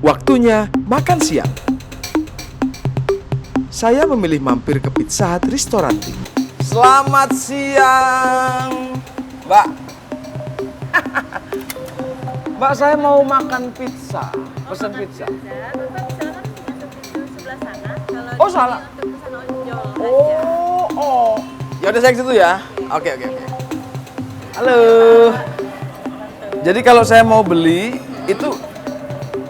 Waktunya makan siang. Saya memilih mampir ke Pizza Hut Ristorante. Selamat siang, Mbak. Mbak, saya mau makan pizza. Pesan pizza. Bapak silakan masuk pintu sebelah sana. Kalau Oh, di salah. sini untuk pesan ojol aja. Oh. Ya udah saya ke situ ya. Oke. Halo. Jadi kalau saya mau beli itu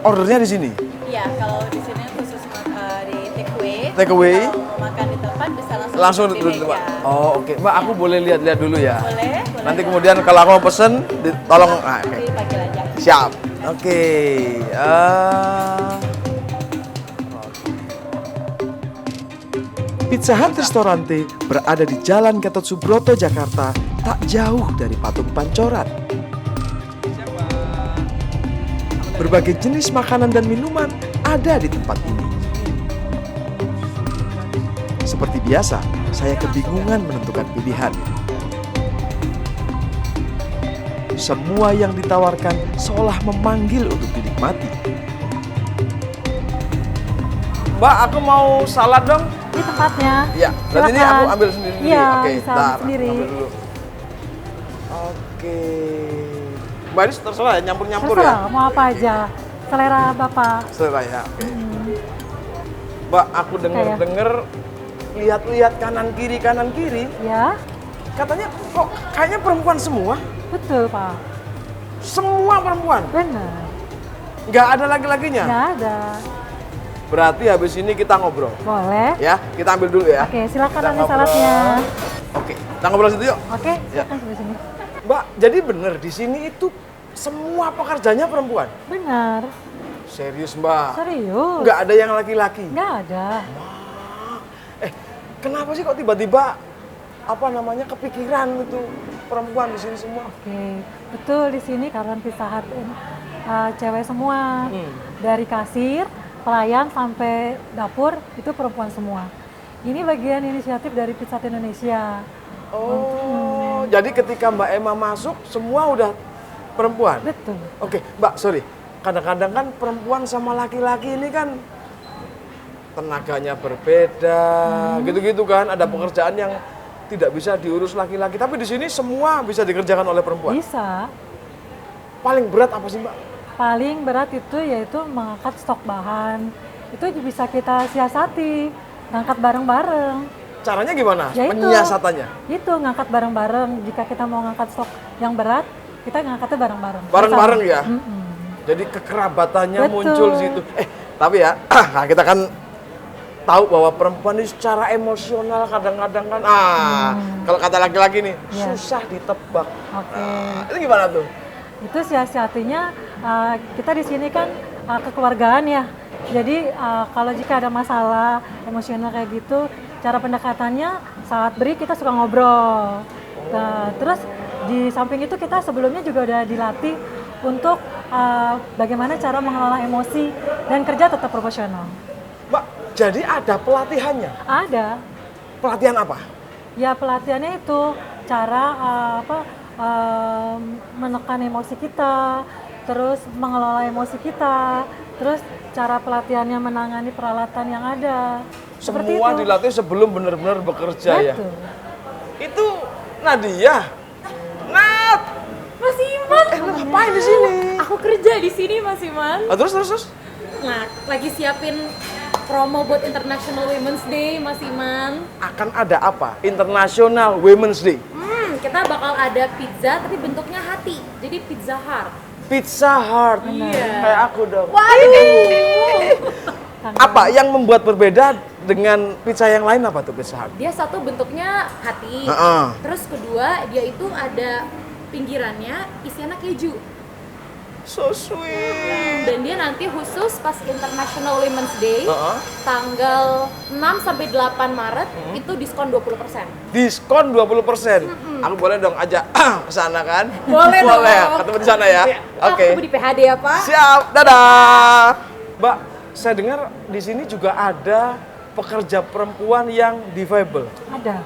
ordernya di sini. Iya, kalau di sini khusus di take away. Take away. Kalau mau makan di tempat bisa Langsung di di tempat. meja. Oh, oke. Mbak, aku boleh lihat-lihat dulu ya. Boleh. Nanti kemudian kalau aku mau pesen, tolong. Nah, oke. Dipanggil aja. Siap. Oke. Pizza Hut Ristorante berada di Jalan Gatot Subroto, Jakarta, tak jauh dari Patung Pancoran. Berbagai jenis makanan dan minuman ada di tempat ini. Seperti biasa, saya kebingungan menentukan pilihan. Semua yang ditawarkan seolah memanggil untuk dinikmati. Mbak, aku mau salad dong. Di tempatnya. Iya, berarti ini aku ambil sendiri. Iya, Oke, bisa bentar, ambil sendiri. ambil dulu. Oke. Mbak, ini terserah ya, nyampur-nyampur ya? Terserah, mau apa aja. Selera Bapak. Terserah ya, oke. Mbak, aku denger-denger, lihat-lihat kanan kiri, Ya, katanya kok kayaknya perempuan semua? betul Pak. Semua perempuan? Benar. Nggak ada laki-lakinya? Nggak ada. Berarti habis ini kita ngobrol. Boleh. Ya, kita ambil dulu ya. Oke, silakan Kita ambil ngobrol. saladnya. Oke, kita ngobrol situ yuk. Oke, Ya. silakan sebelah sini. Mbak, jadi bener di sini itu semua pekerjanya perempuan? Benar. Serius, Mbak? Serius. Nggak ada yang laki-laki? Nggak ada. Kenapa sih kok tiba-tiba kepikiran itu perempuan di sini semua? Oke, betul di sini karena Pizza Hut cewek semua. Dari kasir, pelayan sampai dapur itu perempuan semua. Ini bagian inisiatif dari Pizza Hut Indonesia. Oh, jadi ketika Mbak Emma masuk semua udah perempuan? Betul. Oke, Mbak, sorry. Kadang-kadang kan perempuan sama laki-laki ini kan tenaganya berbeda, gitu-gitu kan. Ada pekerjaan yang tidak bisa diurus laki-laki, tapi di sini semua bisa dikerjakan oleh perempuan. Bisa. Paling berat apa sih, Mbak? Paling berat itu yaitu mengangkat stok bahan. Itu bisa kita siasati, ngangkat bareng-bareng. Caranya gimana? Ya itu. Penyiasatannya? Itu ngangkat bareng-bareng. Jika kita mau ngangkat stok yang berat, kita ngangkatnya bareng-bareng. Bareng-bareng ya? Mm-mm. Jadi kekerabatannya Betul. muncul di situ. Tapi ya, nah kita kan tahu bahwa perempuan ini secara emosional kadang-kadang kan, kalau kata laki-laki nih, Ya. susah ditebak. Oke. Nah, itu gimana tuh? Itu siasatinya kita di sini kan kekeluargaan ya. Jadi kalau jika ada masalah emosional kayak gitu, cara pendekatannya saat beri kita suka ngobrol. Nah, terus di samping itu kita sebelumnya juga udah dilatih untuk bagaimana cara mengelola emosi dan kerja tetap profesional. Mbak, jadi ada pelatihannya? Ada. Pelatihan apa? Ya pelatihannya itu cara menekan emosi kita, terus mengelola emosi kita, terus cara pelatihannya menangani peralatan yang ada. Seperti Semua itu. dilatih sebelum benar-benar bekerja ya? Betul. Itu Nadia. Nat! Mas Iman, Lu ngapain di sini? aku kerja di sini Mas Iman. Terus? Nah, lagi siapin promo buat International Women's Day Mas Iman. Akan ada apa? International Women's Day. Kita bakal ada pizza tapi bentuknya hati. Jadi Pizza Heart. Pizza Hut. Iya. Kayak aku dong. Waduh. Apa yang membuat berbeda dengan pizza yang lain apa tuh Pizza Hut? Dia satu bentuknya hati. Heeh. Terus kedua dia itu ada pinggirannya isiannya keju. So sweet. Dan dia nanti khusus pas International Women's Day Heeh. tanggal 6 sampai 8 Maret itu diskon 20%. Diskon 20%. Aku boleh dong ajak ke sana kan? Boleh dong. Ketemu di sana ya. Oke. Ketemu di PHD ya, Pak. Siap. Dadah. Mbak, saya dengar di sini juga ada pekerja perempuan yang difabel. Ada.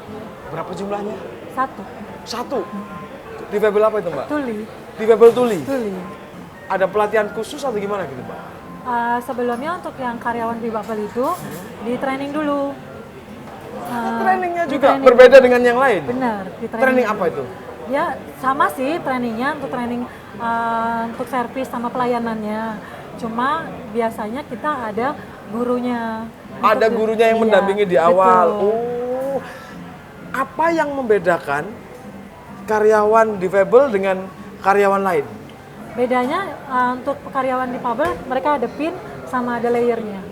Berapa jumlahnya? Satu. 1. Difabel apa itu, Mbak? Tuli. Difabel tuli. Tuli. Ada pelatihan khusus atau gimana gitu, Mbak? sebelumnya untuk yang karyawan di Bubble itu di training dulu. Trainingnya Di juga training. berbeda dengan yang lain. Benar, di Training apa itu? Ya sama sih trainingnya untuk training untuk servis sama pelayanannya. Cuma biasanya kita ada gurunya. Ada Untuk- gurunya yang iya, mendampingi di awal. betul. Oh, apa yang membedakan karyawan difabel dengan karyawan lain? Bedanya untuk karyawan di Pabel mereka ada pin sama ada layernya.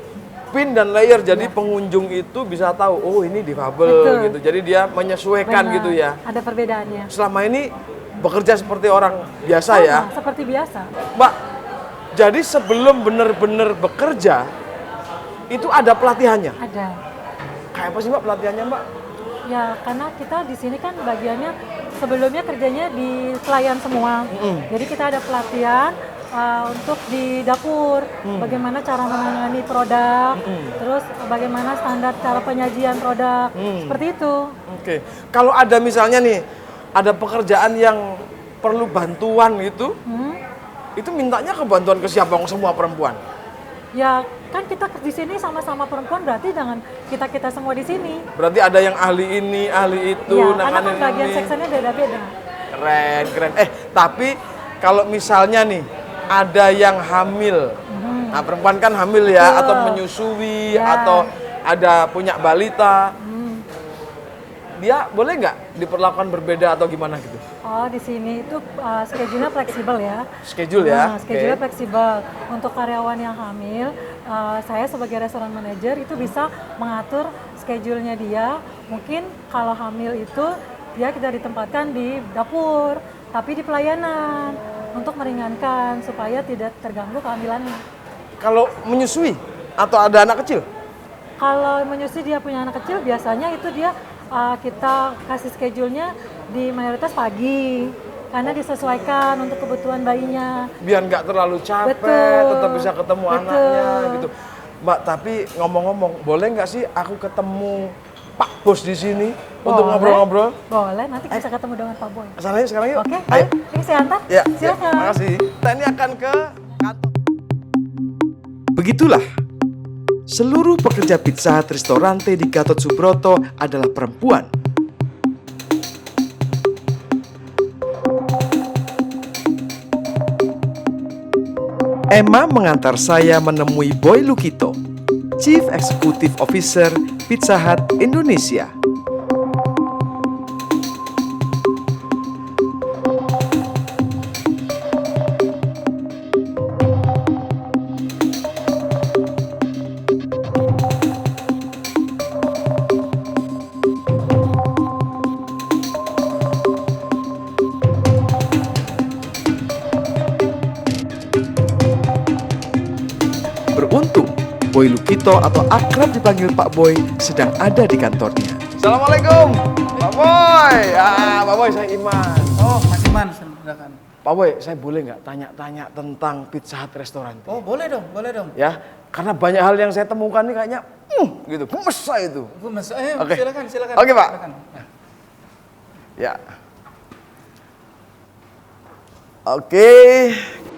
Pin dan layer, jadi pengunjung itu bisa tahu, oh ini difabel Betul. gitu. Jadi dia menyesuaikan Benar, gitu ya. Ada perbedaannya. Selama ini bekerja seperti orang biasa ya, Sama, seperti biasa. Mbak. Jadi sebelum benar-benar bekerja itu ada pelatihannya. Ada. Kayak apa sih Mbak pelatihannya Mbak? Ya karena kita di sini kan bagiannya sebelumnya kerjanya di pelayan semua. Jadi kita ada pelatihan untuk di dapur, bagaimana cara menangani produk, terus bagaimana standar cara penyajian produk, seperti itu. Oke. Kalau ada misalnya nih, ada pekerjaan yang perlu bantuan gitu, itu mintanya ke bantuan ke siapa? Semua perempuan. Ya kan kita di sini sama-sama perempuan berarti dengan kita semua di sini. Berarti ada yang ahli ini, ahli itu, Ya, karena kan nanganin bagian ini. seksinya beda-beda. Keren, keren. Tapi kalau misalnya nih ada yang hamil, nah perempuan kan hamil ya, Betul. atau menyusui, Ya. atau ada punya balita, dia boleh nggak diperlakukan berbeda atau gimana gitu? Oh di sini itu schedule-nya fleksibel ya. Schedule ya? Nah, schedule Oke. fleksibel. Untuk karyawan yang hamil, saya sebagai restoran manager itu bisa mengatur schedule-nya dia. Mungkin kalau hamil itu dia kita ditempatkan di dapur, tapi di pelayanan untuk meringankan supaya tidak terganggu kehamilannya. Kalau menyusui atau ada anak kecil? Kalau menyusui dia punya anak kecil, biasanya itu dia kita kasih schedule-nya di mayoritas pagi karena disesuaikan untuk kebutuhan bayinya. Biar nggak terlalu capek, Betul. tetap bisa ketemu Betul. anaknya gitu. Mbak, tapi ngomong-ngomong, boleh nggak sih aku ketemu Pak Bos di sini untuk Boleh. ngobrol-ngobrol? Boleh, nanti bisa ketemu dengan Pak Boy. Kesana yuk sekarang yuk. Oke, Ayo. ayo. Ini saya antar. Ya, Silakan. terima kasih. Kita ini akan ke kantor. Begitulah, seluruh pekerja Pizza Hut Ristorante di Gatot Subroto adalah perempuan. Emma mengantar saya menemui Boy Lukito, Chief Executive Officer Pizza Hut Indonesia. Beruntung, Boy Lukito atau akrab dipanggil Pak Boy sedang ada di kantornya. Assalamualaikum, Pak Boy. Pak Boy, saya Iman. Oh, Mas Iman, silakan. Pak Boy, saya boleh nggak tanya-tanya tentang Pizza Hut Restoran? Oh, boleh dong, boleh dong. Ya, karena banyak hal yang saya temukan ini kayaknya, gitu, gemes saya itu. Bu, Mas, Oke. silakan. Oke, Pak. Silakan. Ya. Oke,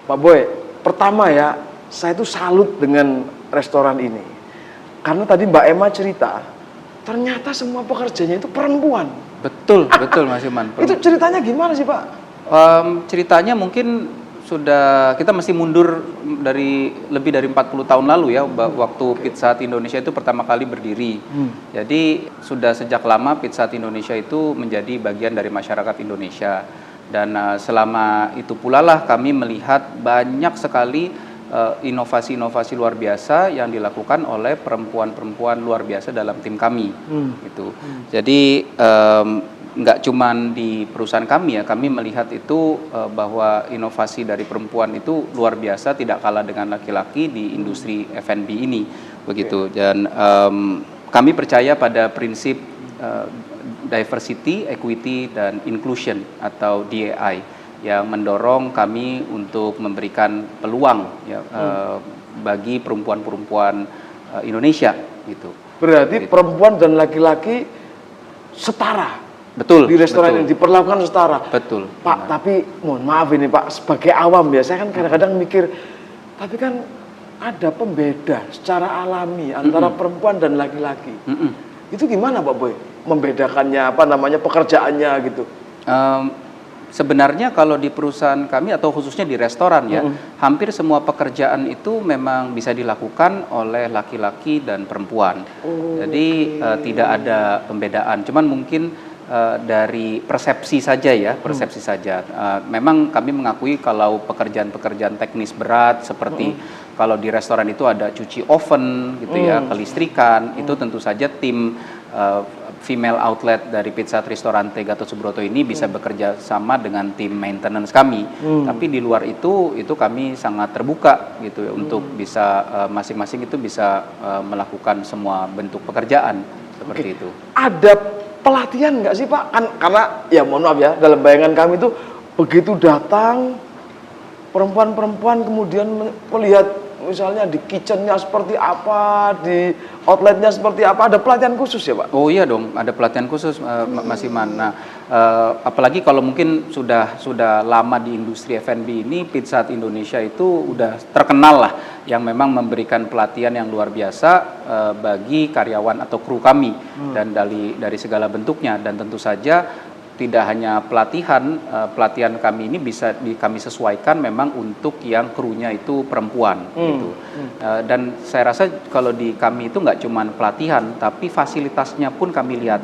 Pak Boy. Pertama ya, saya tuh salut dengan restoran ini. Karena tadi Mbak Emma cerita, ternyata semua pekerjanya itu perempuan. Betul Mas Iman. Itu ceritanya gimana sih Pak? Ceritanya mungkin sudah kita masih mundur dari lebih dari 40 tahun lalu ya, waktu Pizza Hut Indonesia itu pertama kali berdiri. Jadi sudah sejak lama Pizza Hut Indonesia itu menjadi bagian dari masyarakat Indonesia. Dan selama itu pula lah kami melihat banyak sekali inovasi-inovasi luar biasa yang dilakukan oleh perempuan-perempuan luar biasa dalam tim kami. Gitu. Jadi nggak cuman di perusahaan kami ya, kami melihat itu bahwa inovasi dari perempuan itu luar biasa, tidak kalah dengan laki-laki di industri F&B ini, begitu. Dan kami percaya pada prinsip diversity, equity, dan inclusion atau DEI yang mendorong kami untuk memberikan peluang ya, bagi perempuan-perempuan Indonesia, gitu. Berarti perempuan dan laki-laki setara. Betul. Di restoran betul. ini diperlakukan setara. Betul. Pak, tapi mohon maaf ini Pak, sebagai awam ya, saya kan kadang-kadang mikir, tapi kan ada pembeda secara alami antara perempuan dan laki-laki. Itu gimana Pak Boy? Membedakannya apa namanya pekerjaannya gitu? Sebenarnya kalau di perusahaan kami atau khususnya di restoran ya, hampir semua pekerjaan itu memang bisa dilakukan oleh laki-laki dan perempuan. Jadi tidak ada pembedaan. Cuman mungkin dari persepsi saja ya, persepsi saja. Memang kami mengakui kalau pekerjaan-pekerjaan teknis berat seperti kalau di restoran itu ada cuci oven gitu ya, kelistrikan, itu tentu saja tim female outlet dari Pizza Hut Ristorante Gatot Subroto ini bisa bekerja sama dengan tim maintenance kami. Tapi di luar itu kami sangat terbuka gitu ya, untuk bisa masing-masing itu bisa melakukan semua bentuk pekerjaan seperti itu. Ada pelatihan nggak sih Pak? Karena ya mohon maaf ya, dalam bayangan kami itu begitu datang perempuan-perempuan kemudian melihat misalnya di kitchennya seperti apa, di outletnya seperti apa, ada pelatihan khusus ya Pak? Oh iya dong, ada pelatihan khusus Mas Iman. Nah, apalagi kalau mungkin sudah lama di industri F&B ini, Pizza Hut Indonesia itu udah terkenal lah, yang memang memberikan pelatihan yang luar biasa bagi karyawan atau kru kami dan dari segala bentuknya. Dan tentu saja tidak hanya pelatihan kami ini bisa kami sesuaikan memang untuk yang krunya itu perempuan gitu. Dan saya rasa kalau di kami itu nggak cuma pelatihan, tapi fasilitasnya pun kami lihat.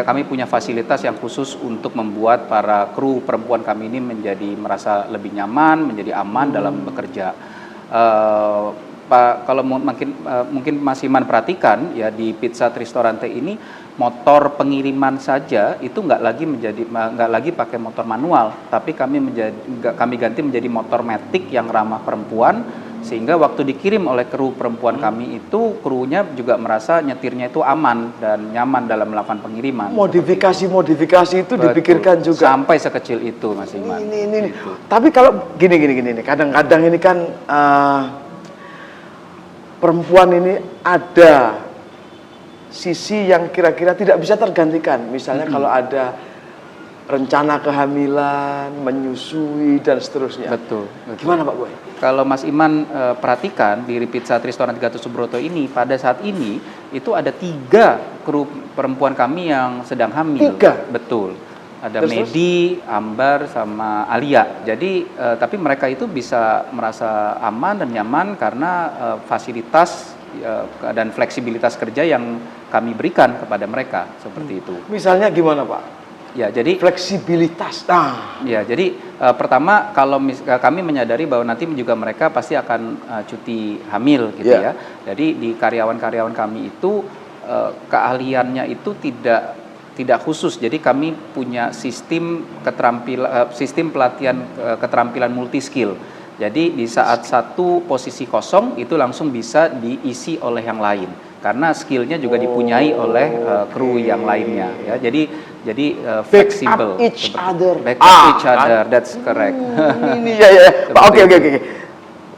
Kami punya fasilitas yang khusus untuk membuat para kru perempuan kami ini menjadi merasa lebih nyaman, menjadi aman dalam bekerja. Pak, kalau mungkin Mas Iman perhatikan ya, di Pizza Hut Ristorante ini motor pengiriman saja itu nggak lagi pakai motor manual, tapi kami ganti menjadi motor matic yang ramah perempuan, sehingga waktu dikirim oleh kru perempuan kami itu krunya juga merasa nyetirnya itu aman dan nyaman dalam melakukan pengiriman. Modifikasi itu Betul. dipikirkan juga Sampai sekecil itu Mas Iman. ini. Tapi kalau gini kadang-kadang ini kan perempuan ini ada sisi yang kira-kira tidak bisa tergantikan. Misalnya kalau ada rencana kehamilan, menyusui dan seterusnya. Betul. Gimana Pak Boy? Kalau Mas Iman perhatikan di Pizza Hut Restoran Gatot Subroto ini, pada saat ini itu ada 3 kru perempuan kami yang sedang hamil. 3? Betul. Ada Medi, Ambar, sama Alia. Jadi tapi mereka itu bisa merasa aman dan nyaman karena fasilitas dan fleksibilitas kerja yang kami berikan kepada mereka seperti itu. Misalnya gimana Pak? Ya, jadi fleksibilitas. ya, jadi pertama kalau kami menyadari bahwa nanti juga mereka pasti akan cuti hamil gitu ya. Jadi di karyawan-karyawan kami itu keahliannya itu tidak khusus. Jadi kami punya sistem pelatihan keterampilan multi skill. Jadi di saat satu posisi kosong itu langsung bisa diisi oleh yang lain. Karena skillnya juga dipunyai oleh kru yang lainnya. Ya, jadi fleksibel. Back up each other. Back up each other, that's correct. Ini ya. Pak, oke.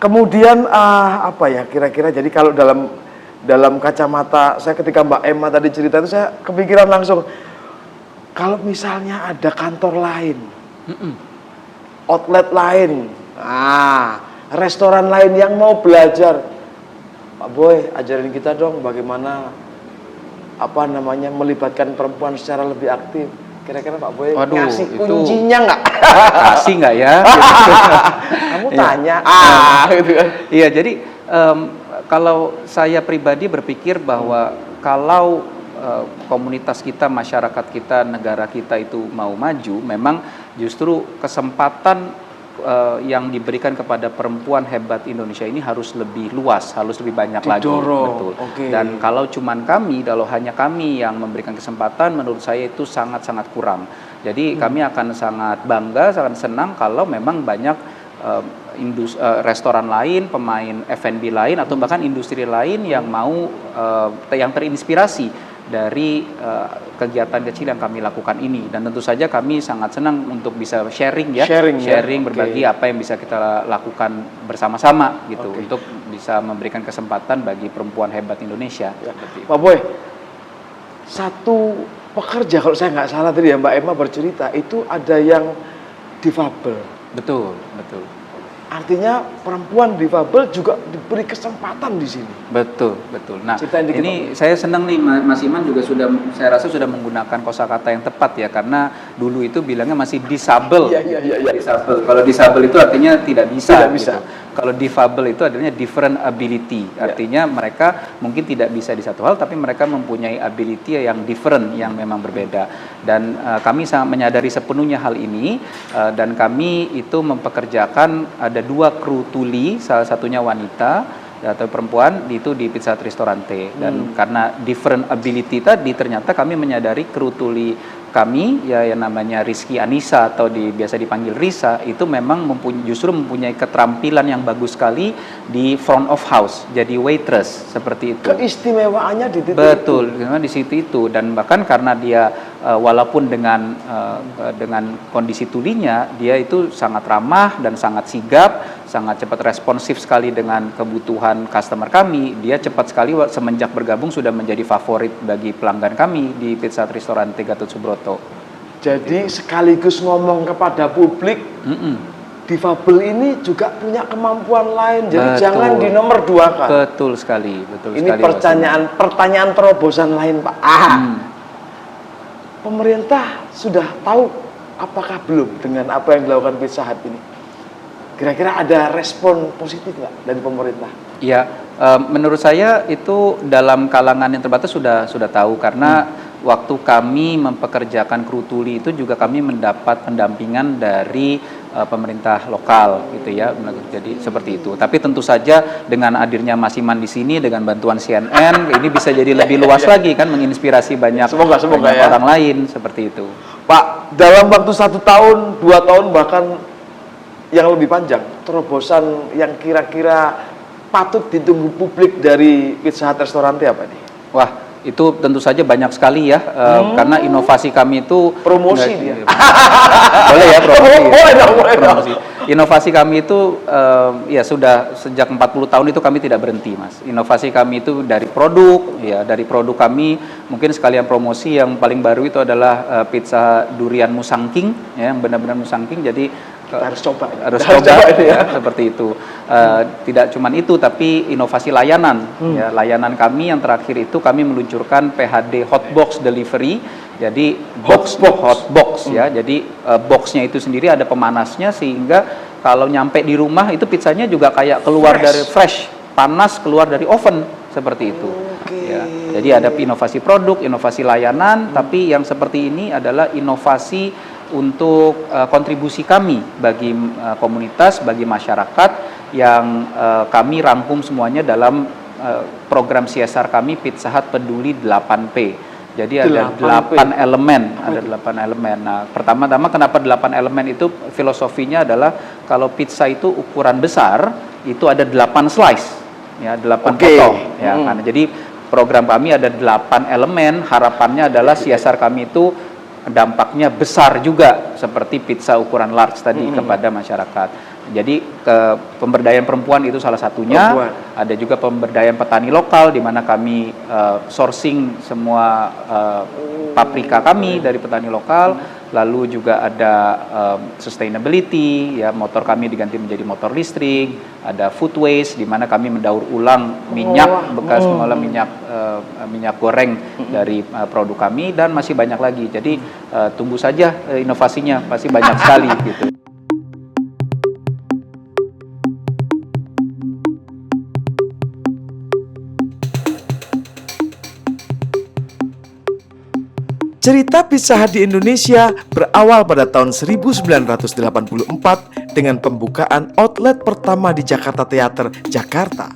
Kemudian apa ya kira-kira? Jadi kalau dalam kacamata saya ketika Mbak Emma tadi cerita itu saya kepikiran langsung, kalau misalnya ada kantor lain, outlet lain, restoran lain yang mau belajar, Pak Boy ajarin kita dong bagaimana melibatkan perempuan secara lebih aktif. Kira-kira Pak Boy ngasih kuncinya nggak? Kasih nggak ya? Kamu tanya. Gitu kan. Iya, jadi kalau saya pribadi berpikir bahwa kalau komunitas kita, masyarakat kita, negara kita itu mau maju, memang justru kesempatan yang diberikan kepada perempuan hebat Indonesia ini harus lebih luas, harus lebih banyak lagi. Betul. Dan kalau hanya kami yang memberikan kesempatan, menurut saya itu sangat-sangat kurang. Jadi kami akan sangat bangga, sangat senang kalau memang banyak restoran lain, pemain F&B lain, atau bahkan industri lain yang mau yang terinspirasi dari kegiatan kecil yang kami lakukan ini. Dan tentu saja kami sangat senang untuk bisa sharing berbagi apa yang bisa kita lakukan bersama-sama gitu, untuk bisa memberikan kesempatan bagi perempuan hebat Indonesia. Pak Boy, satu pekerja kalau saya nggak salah tadi ya Mbak Emma bercerita itu ada yang difabel. Betul. artinya perempuan difabel juga diberi kesempatan di sini. Betul, betul. Nah, Ceritain dikit, ini saya senang nih Mas Iman juga saya rasa sudah menggunakan kosakata yang tepat ya, karena dulu itu bilangnya masih disabel. Iya. Disabel. Kalau disabel itu artinya tidak bisa. Tidak bisa. Gitu. Kalau difabel itu artinya different ability. Artinya mereka mungkin tidak bisa di satu hal, tapi mereka mempunyai ability yang different, yang memang berbeda. Dan kami sangat menyadari sepenuhnya hal ini, dan kami itu mempekerjakan ada 2 kru tuli, salah satunya wanita atau perempuan itu di Pizza Hut Ristorante. Dan karena different ability tadi, ternyata kami menyadari kru tuli kami ya yang namanya Rizky Anissa atau biasa dipanggil Risa itu memang justru mempunyai keterampilan yang bagus sekali di front of house, jadi waitress seperti itu. Keistimewaannya di titik Betul, di situ itu. Dan bahkan karena dia walaupun dengan kondisi tulinya, dia itu sangat ramah dan sangat sigap, sangat cepat responsif sekali dengan kebutuhan customer kami. Dia cepat sekali semenjak bergabung sudah menjadi favorit bagi pelanggan kami di Pizza Hut Ristorante Gatot Subroto. Jadi sekaligus ngomong kepada publik, difabel ini juga punya kemampuan lain. Jadi jangan di nomor 2 kan. Betul sekali, betul Ini sekali. pertanyaan terobosan lain, Pak. Pemerintah sudah tahu apakah belum dengan apa yang dilakukan Pizza Hut ini? Kira-kira ada respon positif nggak dari pemerintah? Ya, menurut saya itu dalam kalangan yang terbatas sudah tahu, karena waktu kami mempekerjakan kru tuli itu juga kami mendapat pendampingan dari pemerintah lokal gitu ya. Jadi seperti itu. Tapi tentu saja dengan hadirnya Mas Iman di sini dengan bantuan CNN ini bisa jadi lebih luas lagi kan, menginspirasi banyak Semoga ya. orang lain seperti itu. Pak, dalam waktu 1 tahun, 2 tahun, bahkan yang lebih panjang, terobosan yang kira-kira patut ditunggu publik dari Pizza Hut Ristorante apa nih? Wah, itu tentu saja banyak sekali ya, karena inovasi kami itu Promosi dia. Boleh ya promosi. Boleh dong. Promosi. Inovasi kami itu ya sudah sejak 40 tahun itu kami tidak berhenti, Mas. Inovasi kami itu dari produk, ya dari produk kami mungkin sekalian promosi yang paling baru itu adalah pizza durian musangking, ya, yang benar-benar musangking. Jadi harus coba ini ya, seperti itu. Tidak cuma itu, tapi inovasi layanan. Ya, layanan kami yang terakhir itu kami meluncurkan PHD Hotbox Delivery. Jadi hotbox ya. Jadi boxnya itu sendiri ada pemanasnya sehingga kalau nyampe di rumah itu pizzanya juga kayak keluar dari fresh, panas keluar dari oven seperti itu. Ya. Jadi ada inovasi produk, inovasi layanan, tapi yang seperti ini adalah inovasi untuk kontribusi kami bagi komunitas, bagi masyarakat yang kami rangkum semuanya dalam program CSR kami Pizza Hut Peduli 8P. Jadi ada 8 elemen, Nah, pertama-tama kenapa 8 elemen itu filosofinya adalah kalau pizza itu ukuran besar itu ada 8 slice, ya 8 potong, ya. Karena jadi program kami ada 8 elemen, harapannya adalah CSR kami itu dampaknya besar juga seperti pizza ukuran large tadi kepada masyarakat. Jadi pemberdayaan perempuan itu salah satunya. Ada juga pemberdayaan petani lokal di mana kami sourcing semua paprika kami dari petani lokal. Lalu juga ada sustainability, ya motor kami diganti menjadi motor listrik. Ada food waste di mana kami mendaur ulang minyak bekas mengolah minyak goreng dari produk kami, dan masih banyak lagi. Jadi tunggu saja inovasinya, pasti banyak sekali gitu. Cerita Pizza Hut di Indonesia berawal pada tahun 1984 dengan pembukaan outlet pertama di Jakarta Theater, Jakarta.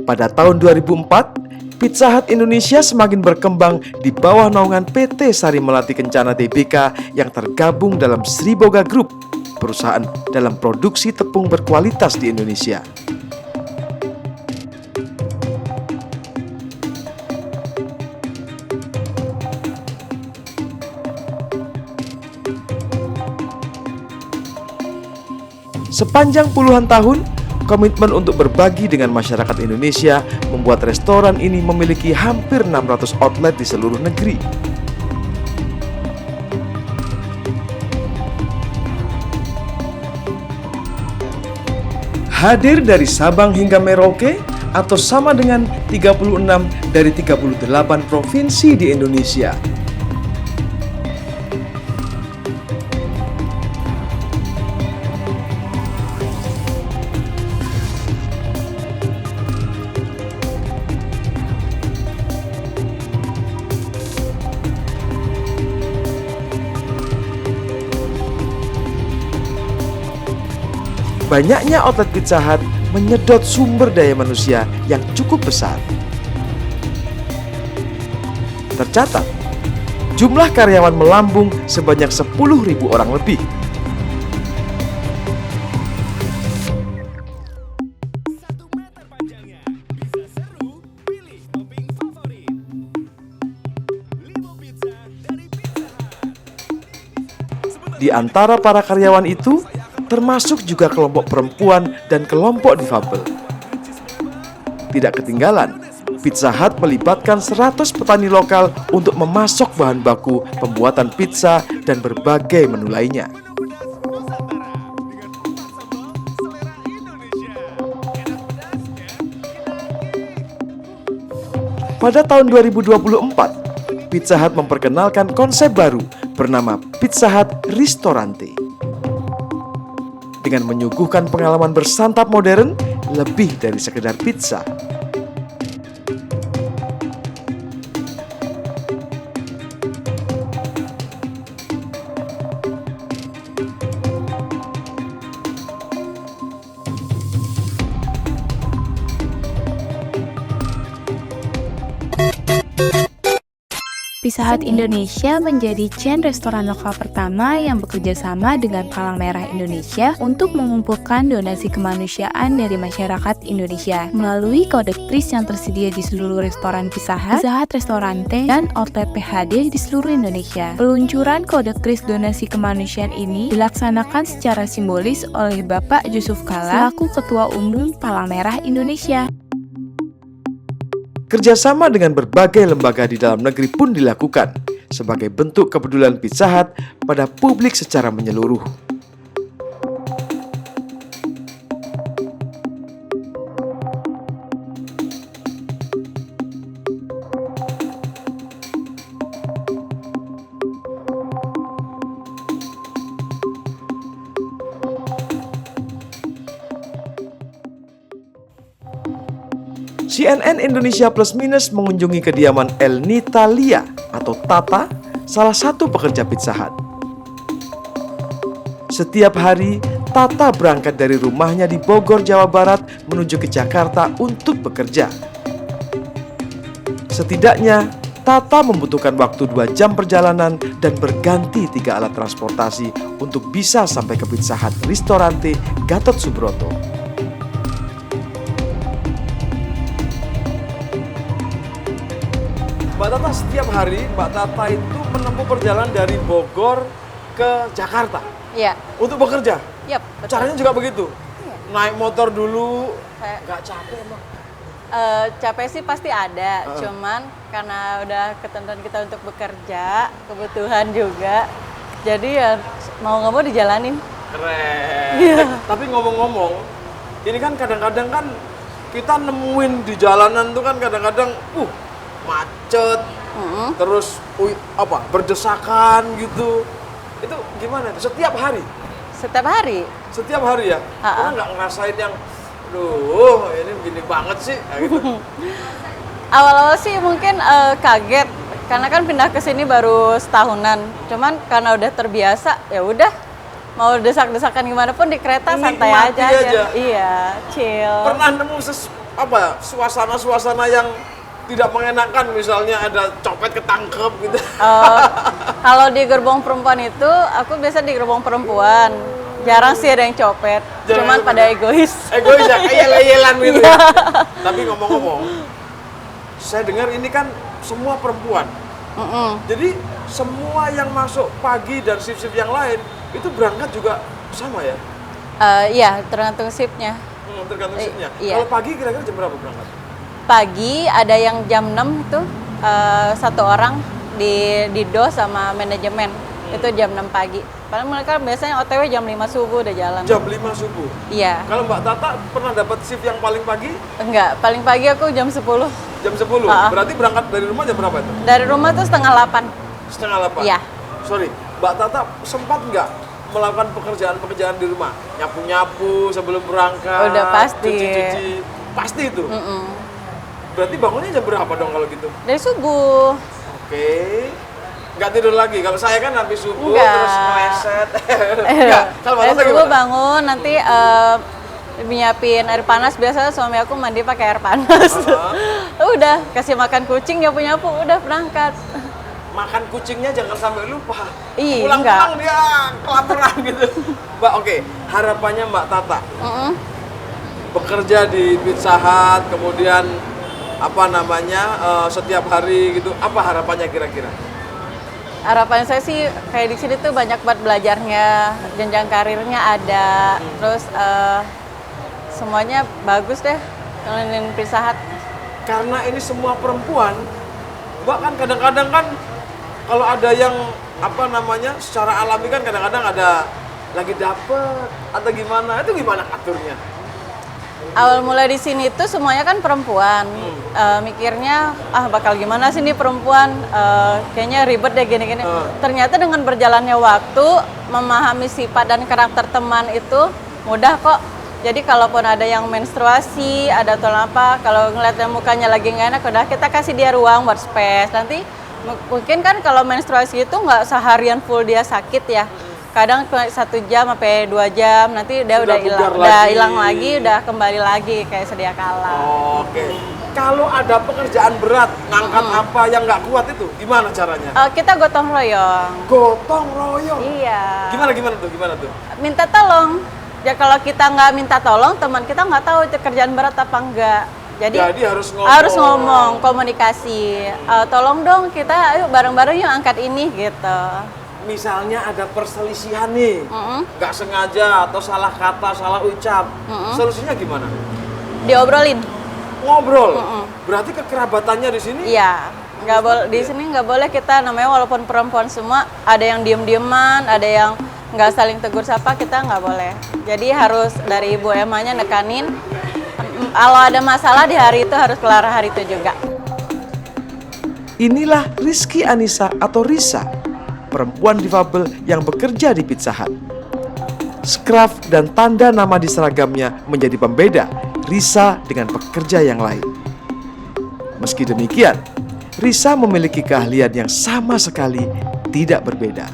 Pada tahun 2004, Pizza Hut Indonesia semakin berkembang di bawah naungan PT Sari Melati Kencana Tbk yang tergabung dalam Sriboga Group, perusahaan dalam produksi tepung berkualitas di Indonesia. Sepanjang puluhan tahun, Komitmen untuk berbagi dengan masyarakat Indonesia membuat restoran ini memiliki hampir 600 outlet di seluruh negeri. Hadir dari Sabang hingga Merauke atau sama dengan 36 dari 38 provinsi di Indonesia. Banyaknya outlet Pizza Hut menyedot sumber daya manusia yang cukup besar. Tercatat, jumlah karyawan melambung sebanyak 10.000 orang lebih. Di antara para karyawan itu, termasuk juga kelompok perempuan dan kelompok difabel. Tidak ketinggalan, Pizza Hut melibatkan 100 petani lokal untuk memasok bahan baku pembuatan pizza dan berbagai menu lainnya. Pada tahun 2024, Pizza Hut memperkenalkan konsep baru bernama Pizza Hut Ristorante. Dengan menyuguhkan pengalaman bersantap modern lebih dari sekedar pizza. Pizza Hut Indonesia menjadi chain restoran lokal pertama yang bekerja sama dengan Palang Merah Indonesia untuk mengumpulkan donasi kemanusiaan dari masyarakat Indonesia. Melalui kode kris yang tersedia di seluruh restoran Pizza Hut Restorante, dan outlet PHD di seluruh Indonesia. Peluncuran kode kris donasi kemanusiaan ini dilaksanakan secara simbolis oleh Bapak Yusuf Kala selaku Ketua Umum Palang Merah Indonesia. Kerjasama dengan berbagai lembaga di dalam negeri pun dilakukan sebagai bentuk kepedulian Pizza Hut pada publik secara menyeluruh. CNN Indonesia Plus Minus mengunjungi kediaman Elnita Lia atau Tata, salah satu pekerja Pizza Hut. Setiap hari, Tata berangkat dari rumahnya di Bogor, Jawa Barat menuju ke Jakarta untuk bekerja. Setidaknya, Tata membutuhkan waktu 2 jam perjalanan dan berganti 3 alat transportasi untuk bisa sampai ke Pizza Hut Ristorante Gatot Subroto. Mbak Tata setiap hari Mbak Tata itu menempuh perjalanan dari Bogor ke Jakarta Iya. untuk bekerja. Yap, betul. Caranya juga begitu. Iya. Naik motor dulu, Kayak- nggak capek emang. Capek sih pasti ada, cuman karena udah ketentuan kita untuk bekerja, kebutuhan juga, jadi ya mau nggak mau dijalanin. Keren. Iya. Tapi ngomong-ngomong, ini kan kadang-kadang kan kita nemuin di jalanan tuh kan kadang-kadang, macet, terus berdesakan gitu. Itu gimana? Setiap hari? Setiap hari. Setiap hari ya? Karena nggak ngerasain yang, aduh ini begini banget sih, kayak gitu. Awal-awal sih mungkin kaget, karena kan pindah ke sini baru setahunan. Cuman karena udah terbiasa, ya udah mau desak-desakan gimana pun di kereta santai Nikmati aja. Iya, chill. Pernah nemu suasana-suasana yang tidak mengenakan, misalnya ada copet ketangkep gitu. Kalau di gerbong perempuan itu, aku biasa di gerbong perempuan. Jarang sih ada yang copet, cuman pada egois. Egois ya, yel-yelan gitu ya. Tapi ngomong-ngomong, saya dengar ini kan semua perempuan. Jadi semua yang masuk pagi dan shift-shift yang lain, itu berangkat juga sama ya? Iya, tergantung shiftnya. Tergantung shiftnya. Iya. Kalau pagi kira-kira jam berapa berangkat? Pagi ada yang jam 6 itu satu orang di DOS sama manajemen. Itu jam 6 pagi. Padahal mereka biasanya OTW jam 5 subuh udah jalan. Jam 5 subuh? Iya. Kalau Mbak Tata pernah dapat shift yang paling pagi? Enggak, paling pagi aku jam 10. Jam 10? Berarti berangkat dari rumah jam berapa itu? Dari rumah tuh setengah 8. Setengah 8? Iya. Sorry, Mbak Tata sempat nggak melakukan pekerjaan-pekerjaan di rumah? Nyapu-nyapu sebelum berangkat? Udah pasti. Cuci-cuci? Pasti itu? Berarti bangunnya jam berapa dong kalau gitu? Dari subuh. Oke. Nggak tidur lagi? Kalau saya kan habis subuh Enggak. terus meleset. Enggak. Kalau Mbak Dari Tata subuh gimana? bangun, nanti nyiapin air panas. Biasanya suami aku mandi pakai air panas. Udah, kasih makan kucing, nyapu-nyapu, udah berangkat. Makan kucingnya jangan sampai lupa. Ih, Pulang-pulang enggak. dia kelaparan gitu. Mbak, oke. Harapannya Mbak Tata bekerja di Pizza Hut, kemudian apa namanya setiap hari gitu. Apa harapannya kira-kira? Harapan saya sih kayak di sini tuh banyak banget belajarnya, jenjang karirnya ada, terus semuanya bagus deh kalau di Pizza Hut. Karena ini semua perempuan, Mbak kan kadang-kadang kan kalau ada yang apa namanya secara alami kan kadang-kadang ada lagi dapet atau gimana, itu gimana aturnya? Awal mulai di sini tuh semuanya kan perempuan, mikirnya bakal gimana sih nih perempuan, kayaknya ribet deh gini-gini. Ternyata dengan berjalannya waktu, memahami sifat dan karakter teman itu mudah kok. Jadi kalaupun ada yang menstruasi, ada atau apa, kalau ngeliatnya mukanya lagi nggak enak, udah kita kasih dia ruang buat space. Nanti mungkin kan kalau menstruasi itu nggak seharian full dia sakit ya. Kadang 1 jam sampai 2 jam, nanti dia Sudah udah bugar hilang lagi. lagi, udah kembali lagi kayak sedia kala. Oke. Kalau ada pekerjaan berat, ngangkat apa yang nggak kuat itu, gimana caranya? Kita gotong royong. Gotong royong. Iya. Gimana tuh? Minta tolong. Ya kalau kita nggak minta tolong, teman kita nggak tahu itu kerjaan berat apa enggak. Jadi harus ngomong. Harus ngomong, komunikasi. Tolong dong kita, ayo bareng-bareng yuk angkat ini gitu. Misalnya ada perselisihan nih, nggak sengaja atau salah kata, salah ucap, solusinya gimana? Diobrolin. Ngobrol. Berarti kekerabatannya di sini? Iya. Nggak boleh di sini nggak boleh kita namanya walaupun perempuan semua ada yang diem-dieman, ada yang nggak saling tegur sapa, kita nggak boleh. Jadi harus dari Ibu Emanya nekanin kalau ada masalah di hari itu harus kelar hari itu juga. Inilah Rizky Anissa atau Risa, perempuan difabel yang bekerja di Pizza Hut. Skraf dan tanda nama di seragamnya menjadi pembeda Risa dengan pekerja yang lain. Meski demikian, Risa memiliki keahlian yang sama sekali tidak berbeda.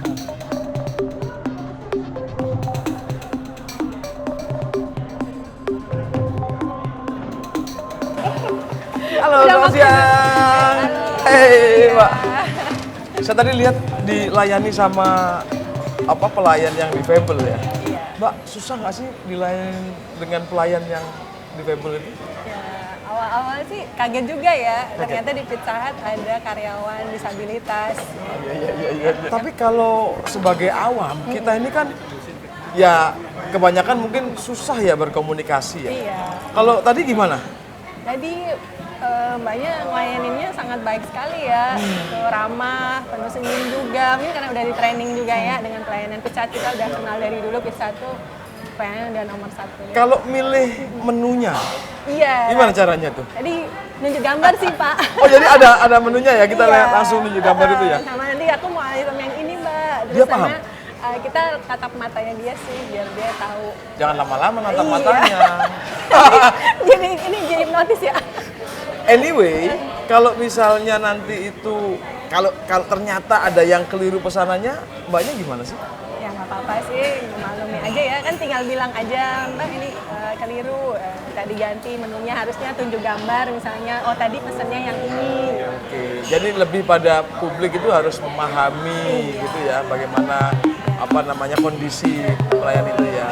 Halo, selamat siang. Hei, Mbak. Saya tadi lihat dilayani sama pelayan yang difabel ya. Mbak, susah nggak sih dilayani dengan pelayan yang difabel itu? Ya, awal-awal sih kaget juga ya. Ternyata di Pizza Hut ada karyawan disabilitas. Iya. Tapi kalau sebagai awam, kita ini kan ya kebanyakan mungkin susah ya berkomunikasi ya. Iya. Kalau tadi gimana? Tadi mbaknya ngelayaninnya sangat baik sekali ya. Itu ramah, penuh senyum juga. Mungkin karena udah di training juga ya dengan pelayanan Pizza Hut, kita udah kenal dari dulu Pizza Hut tuh pelayanan udah nomor 1. Kalau milih menunya, Iya. gimana caranya tuh? Tadi nunjuk gambar sih Pak. Oh jadi ada menunya ya, kita Iya. lihat langsung nunjuk gambar itu ya? Sama nanti aku mau item yang ini Mbak. Dia paham? sama, kita tatap matanya dia sih biar dia tahu. Jangan lama-lama natap Iya. matanya. Ini jadi hipnotis ya. Anyway, kalau misalnya nanti itu kalau ternyata ada yang keliru pesanannya, mbaknya gimana sih? Ya nggak apa-apa sih, maklumi aja ya. Kan tinggal bilang aja, Mbak ini keliru, tadi ganti menunya harusnya tunjuk gambar misalnya, oh tadi pesennya yang ini. Oke, jadi lebih pada publik itu harus memahami gitu ya, bagaimana kondisi pelayan itu ya.